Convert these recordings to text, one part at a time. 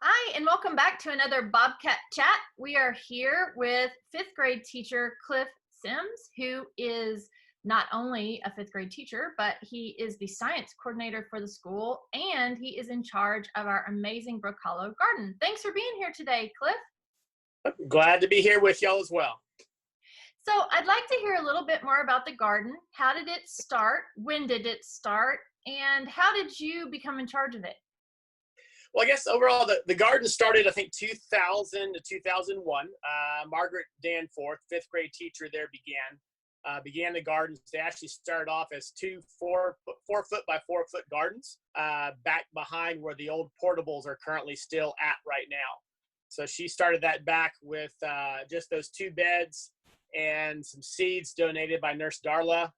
Hi, and welcome back to another Bobcat Chat. We are here with fifth grade teacher Cliff Sims, who is not only a fifth grade teacher, but he is the science coordinator for the school, and he is in charge of our amazing Brookhollow Garden. Thanks for being here today, Cliff. Glad to be here with y'all as well. So I'd like to hear a little bit more about the garden. How did it start? When did it start? And how did you become in charge of it? Well, I guess overall, the garden started, I think, 2000 to 2001. Margaret Danforth, fifth grade teacher there, began the gardens. They actually started off as two 4 foot by 4 foot gardens back behind where the old portables are currently still at right now. So she started that back with just those two beds and some seeds donated by Nurse Darla,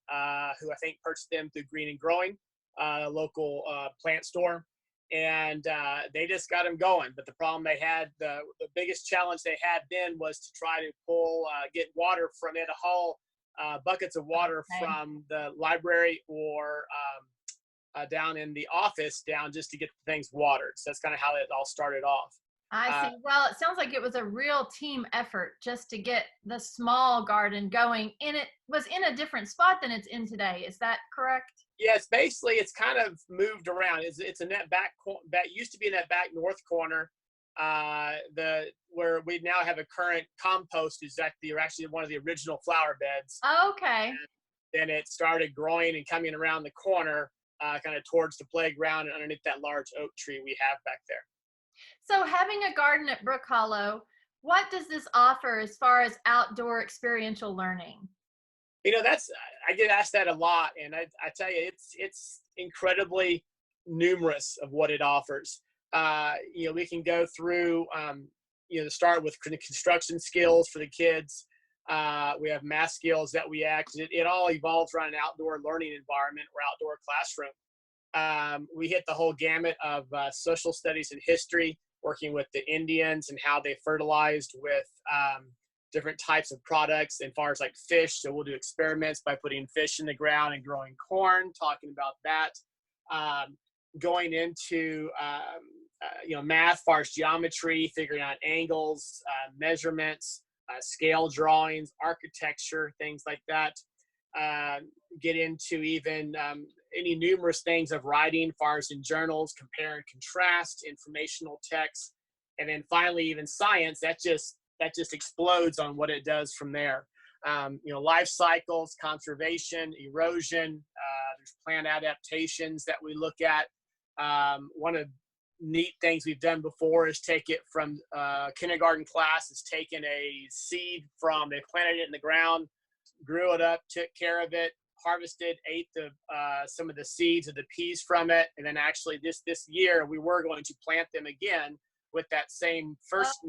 who I think purchased them through Green and Growing, a local plant store. And they just got them going. But the problem they had, the biggest challenge they had then was to try to get water from it, haul buckets of water from the library or down in the office down just to get the things watered. So that's kind of how it all started off. I see. Well, it sounds like it was a real team effort just to get the small garden going, and it was in a different spot than it's in today. Is that correct? Yeah, it's kind of moved around. It's in that used to be in that back north corner. Where we now have a current compost is actually one of the original flower beds. Okay. And then it started growing and coming around the corner, kind of towards the playground and underneath that large oak tree we have back there. So having a garden at Brookhollow, what does this offer as far as outdoor experiential learning? I get asked that a lot, and I tell you, it's incredibly numerous of what it offers. We can go through, to start with construction skills for the kids. We have math skills that we act. It all evolves around an outdoor learning environment or outdoor classroom. We hit the whole gamut of social studies and history, working with the Indians and how they fertilized with different types of products as far as like fish. So we'll do experiments by putting fish in the ground and growing corn, talking about that. Going into, math, as far as geometry, figuring out angles, measurements, scale drawings, architecture, things like that. Get into even any numerous things of writing, as far as in journals, compare and contrast, informational text, and then finally even science. That just explodes on what it does from there. Life cycles, conservation, erosion. There's plant adaptations that we look at. One of the neat things we've done before is take it from kindergarten class. Is taken a seed they planted it in the ground, grew it up, took care of it, harvested, ate some of the seeds of the peas from it, and then actually this year we were going to plant them again with that same first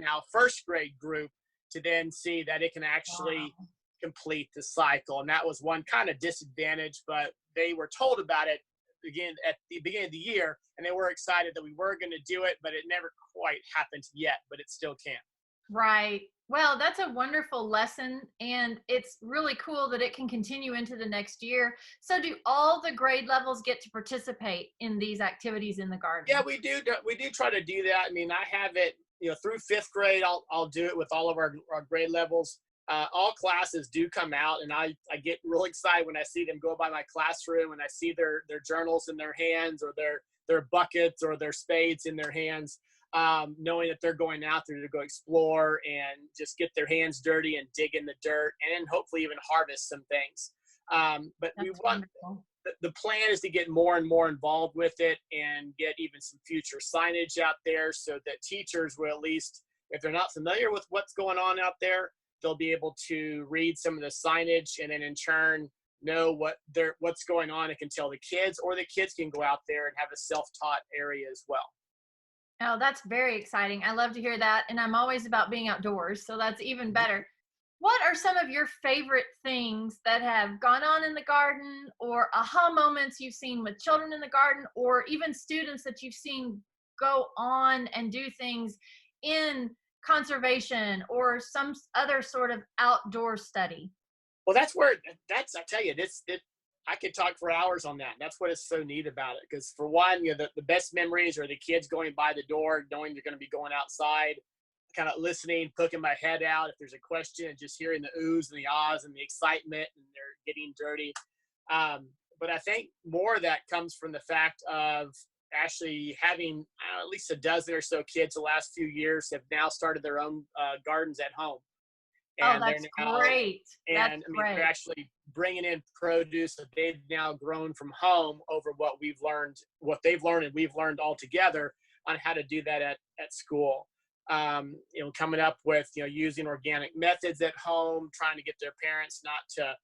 grade group to then see that it can actually complete the cycle. And that was one kind of disadvantage, but they were told about it again at the beginning of the year, and they were excited that we were going to do it, but it never quite happened yet, but it still can. Right. Well, that's a wonderful lesson, and it's really cool that it can continue into the next year. So do all the grade levels get to participate in these activities in the garden? Yeah, we do. We do try to do that. I mean, I have it, through fifth grade. I'll do it with all of our grade levels. All classes do come out, and I get real excited when I see them go by my classroom and I see their journals in their hands, or their buckets or their spades in their hands, knowing that they're going out there to go explore and just get their hands dirty and dig in the dirt and hopefully even harvest some things. But That's we want wonderful. the plan is to get more and more involved with it and get even some future signage out there so that teachers will, at least if they're not familiar with what's going on out there, they'll be able to read some of the signage and then in turn know what's going on. It can tell the kids, or the kids can go out there and have a self-taught area as well. Oh, that's very exciting. I love to hear that. And I'm always about being outdoors, so that's even better. What are some of your favorite things that have gone on in the garden, or aha moments you've seen with children in the garden, or even students that you've seen go on and do things in conservation or some other sort of outdoor study? Well, I tell you, I could talk for hours on that. That's what is so neat about it. Because for one, the best memories are the kids going by the door, knowing they're going to be going outside, kind of listening, poking my head out if there's a question, and just hearing the oohs and the ahs and the excitement, and they're getting dirty. Um, but I think more of that comes from the fact of actually having at least a dozen or so kids the last few years have now started their own gardens at home, Oh, and they're that's now, great. That's and I mean, they're great. actually bringing in produce that they've now grown from home over what they've learned, and we've learned all together on how to do that at school. Coming up with, using organic methods at home, trying to get their parents not to,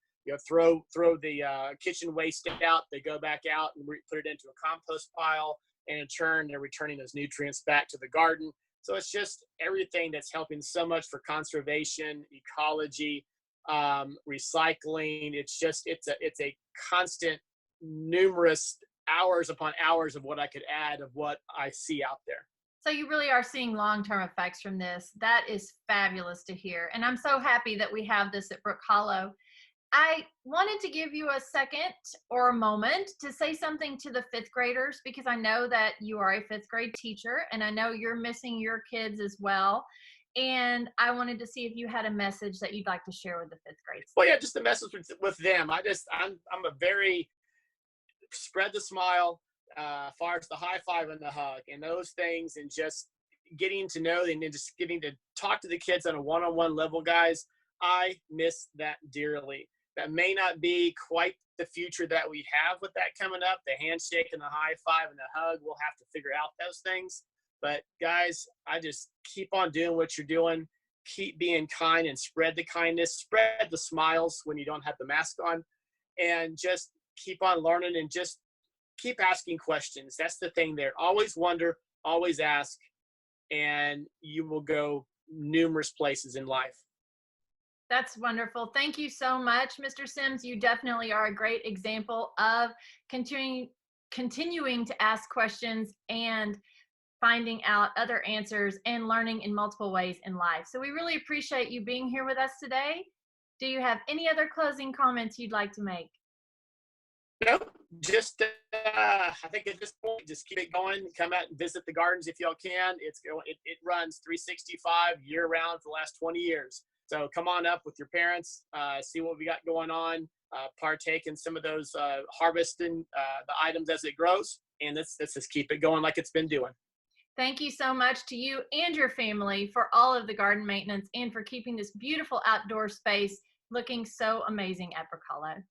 throw the kitchen waste out. They go back out and put it into a compost pile, and in turn, they're returning those nutrients back to the garden. So it's just everything that's helping so much for conservation, ecology, recycling. It's a constant, numerous hours upon hours of what I could add of what I see out there. So you really are seeing long-term effects from this. That is fabulous to hear. And I'm so happy that we have this at Brookhollow. I wanted to give you a second or a moment to say something to the fifth graders, because I know that you are a fifth grade teacher and I know you're missing your kids as well. And I wanted to see if you had a message that you'd like to share with the fifth grade Well, students. yeah, just the message with them. I'm a very spread the smile, far as the high five and the hug and those things, and just getting to know them and just getting to talk to the kids on a one-on-one level, guys. I miss that dearly. That may not be quite the future that we have with that coming up, the handshake and the high five and the hug. We'll have to figure out those things. But guys, I just keep on doing what you're doing. Keep being kind and spread the kindness, spread the smiles when you don't have the mask on, and just keep on learning and just keep asking questions. That's the thing there. Always wonder, always ask, and you will go numerous places in life. That's wonderful. Thank you so much, Mr. Sims. You definitely are a great example of continuing to ask questions and finding out other answers and learning in multiple ways in life. So we really appreciate you being here with us today. Do you have any other closing comments you'd like to make? No, just I think at this point, just keep it going. Come out and visit the gardens if y'all can. It runs 365 year round for the last 20 years. So come on up with your parents, see what we got going on, partake in some of those harvesting the items as it grows, and let's just keep it going like it's been doing. Thank you so much to you and your family for all of the garden maintenance and for keeping this beautiful outdoor space looking so amazing at Brookhollow.